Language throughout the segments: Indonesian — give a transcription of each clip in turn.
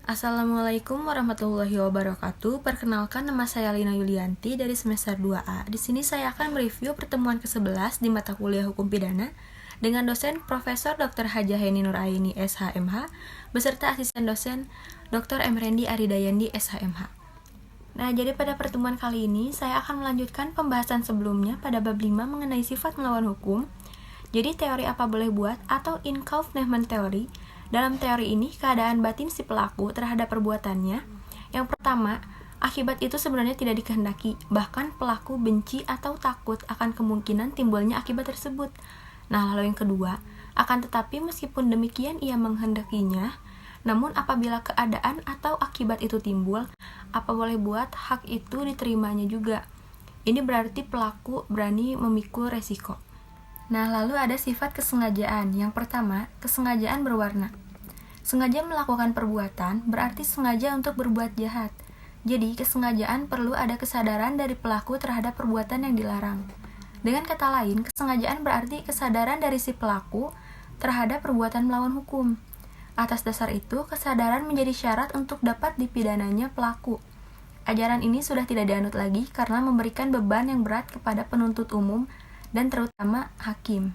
Assalamualaikum warahmatullahi wabarakatuh. Perkenalkan, nama saya Lina Yulianti dari semester 2A. Di sini saya akan mereview pertemuan ke-11 di mata kuliah Hukum Pidana dengan dosen Profesor Dr. Hajah Heni Nuraini SHMH beserta asisten dosen Dr. Emrendi Aridayandi SHMH. Nah, jadi pada pertemuan kali ini saya akan melanjutkan pembahasan sebelumnya pada bab 5 mengenai sifat melawan hukum. Jadi teori apa boleh buat atau inkaufnement theory. Dalam teori ini, keadaan batin si pelaku terhadap perbuatannya. Yang pertama, akibat itu sebenarnya tidak dikehendaki, bahkan pelaku benci atau takut akan kemungkinan timbulnya akibat tersebut. Nah, lalu yang kedua, akan tetapi meskipun demikian ia menghendakinya, namun apabila keadaan atau akibat itu timbul, apa boleh buat hak itu diterimanya juga. Ini berarti pelaku berani memikul resiko. Nah, lalu ada sifat kesengajaan. Yang pertama, kesengajaan berwarna. Sengaja melakukan perbuatan berarti sengaja untuk berbuat jahat. Jadi, kesengajaan perlu ada kesadaran dari pelaku terhadap perbuatan yang dilarang. Dengan kata lain, kesengajaan berarti kesadaran dari si pelaku terhadap perbuatan melawan hukum. Atas dasar itu, kesadaran menjadi syarat untuk dapat dipidananya pelaku. Ajaran ini sudah tidak dianut lagi karena memberikan beban yang berat kepada penuntut umum dan terutama hakim.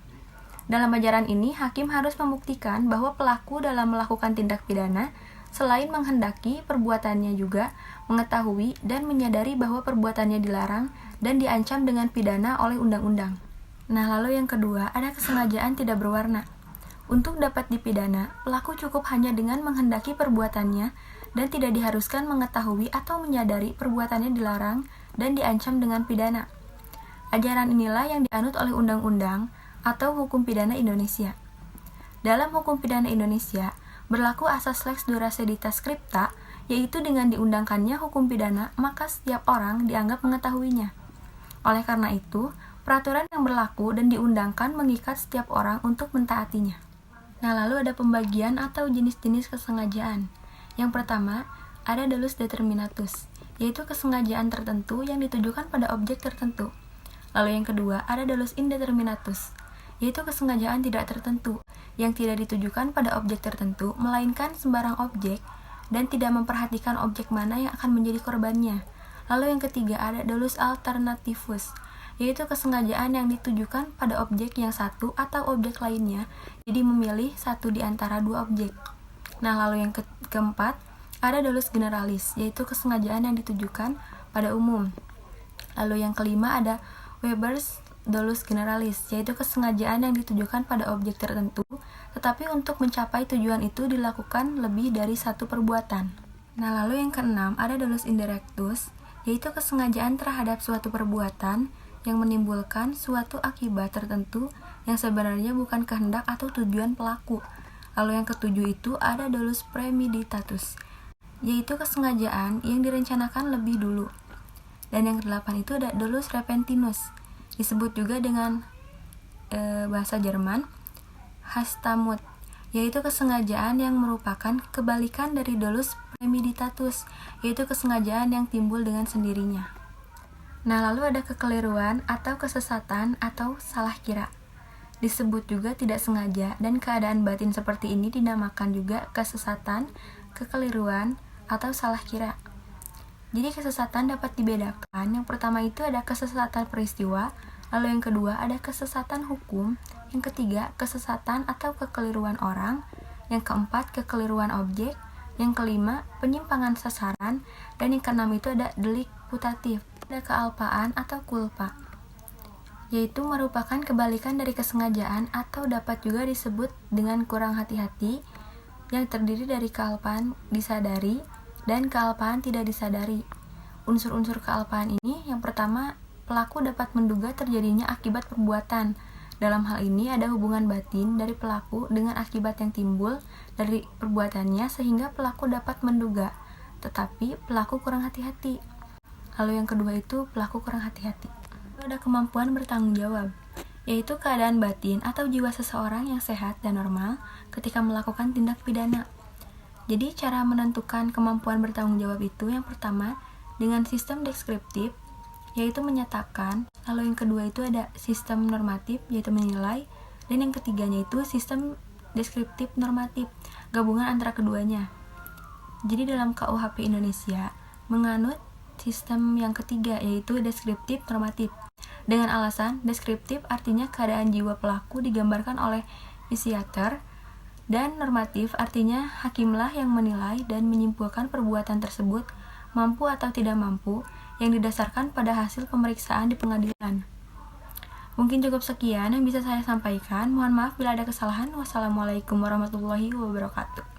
Dalam ajaran ini, hakim harus membuktikan bahwa pelaku dalam melakukan tindak pidana selain menghendaki perbuatannya juga mengetahui dan menyadari bahwa perbuatannya dilarang dan diancam dengan pidana oleh undang-undang. Nah, lalu yang kedua, ada kesengajaan tidak berwarna. Untuk dapat dipidana, pelaku cukup hanya dengan menghendaki perbuatannya dan tidak diharuskan mengetahui atau menyadari perbuatannya dilarang dan diancam dengan pidana. Ajaran inilah yang dianut oleh undang-undang atau hukum pidana Indonesia. Dalam hukum pidana Indonesia, berlaku asas lex dura sedita scripta, yaitu dengan diundangkannya hukum pidana, maka setiap orang dianggap mengetahuinya. Oleh karena itu, peraturan yang berlaku dan diundangkan mengikat setiap orang untuk mentaatinya. Nah, lalu ada pembagian atau jenis-jenis kesengajaan. Yang pertama, ada dolus determinatus, yaitu kesengajaan tertentu yang ditujukan pada objek tertentu. Lalu yang kedua, ada dolus indeterminatus, yaitu kesengajaan tidak tertentu, yang tidak ditujukan pada objek tertentu, melainkan sembarang objek, dan tidak memperhatikan objek mana yang akan menjadi korbannya. Lalu yang ketiga, ada dolus alternativus, yaitu kesengajaan yang ditujukan pada objek yang satu atau objek lainnya, jadi memilih satu di antara dua objek. Nah, lalu yang keempat, ada dolus generalis, yaitu kesengajaan yang ditujukan pada umum. Lalu yang kelima, ada Weber's dolus generalis, yaitu kesengajaan yang ditujukan pada objek tertentu, tetapi untuk mencapai tujuan itu dilakukan lebih dari satu perbuatan. Nah, lalu yang keenam, ada dolus indirectus, yaitu kesengajaan terhadap suatu perbuatan yang menimbulkan suatu akibat tertentu yang sebenarnya bukan kehendak atau tujuan pelaku. Lalu yang ketujuh itu ada dolus premeditatus, yaitu kesengajaan yang direncanakan lebih dulu. Dan yang kedelapan itu ada dolus repentinus, disebut juga dengan bahasa Jerman Hastamut, yaitu kesengajaan yang merupakan kebalikan dari dolus premeditatus, yaitu kesengajaan yang timbul dengan sendirinya. Nah, lalu ada kekeliruan atau kesesatan atau salah kira, disebut juga tidak sengaja, dan keadaan batin seperti ini dinamakan juga kesesatan, kekeliruan, atau salah kira. Jadi kesesatan dapat dibedakan. Yang pertama itu ada kesesatan peristiwa, lalu yang kedua ada kesesatan hukum, yang ketiga kesesatan atau kekeliruan orang, yang keempat kekeliruan objek, yang kelima penyimpangan sasaran, dan yang keenam itu ada delik putatif, ada kealpaan atau kulpa, yaitu merupakan kebalikan dari kesengajaan atau dapat juga disebut dengan kurang hati-hati, yang terdiri dari kealpaan disadari dan kealpaan tidak disadari. Unsur-unsur kealpaan ini, yang pertama, pelaku dapat menduga terjadinya akibat perbuatan. Dalam hal ini ada hubungan batin dari pelaku dengan akibat yang timbul dari perbuatannya sehingga pelaku dapat menduga, tetapi pelaku kurang hati-hati. Lalu yang kedua itu pelaku kurang hati-hati. Lalu ada kemampuan bertanggung jawab, yaitu keadaan batin atau jiwa seseorang yang sehat dan normal ketika melakukan tindak pidana. Jadi cara menentukan kemampuan bertanggung jawab itu yang pertama dengan sistem deskriptif, yaitu menyatakan, lalu yang kedua itu ada sistem normatif, yaitu menilai, dan yang ketiganya itu sistem deskriptif normatif, gabungan antara keduanya. Jadi dalam KUHP Indonesia menganut sistem yang ketiga, yaitu deskriptif normatif. Dengan alasan deskriptif artinya keadaan jiwa pelaku digambarkan oleh inisiator, dan normatif artinya hakimlah yang menilai dan menyimpulkan perbuatan tersebut mampu atau tidak mampu yang didasarkan pada hasil pemeriksaan di pengadilan. Mungkin cukup sekian yang bisa saya sampaikan. Mohon maaf bila ada kesalahan. Wassalamualaikum warahmatullahi wabarakatuh.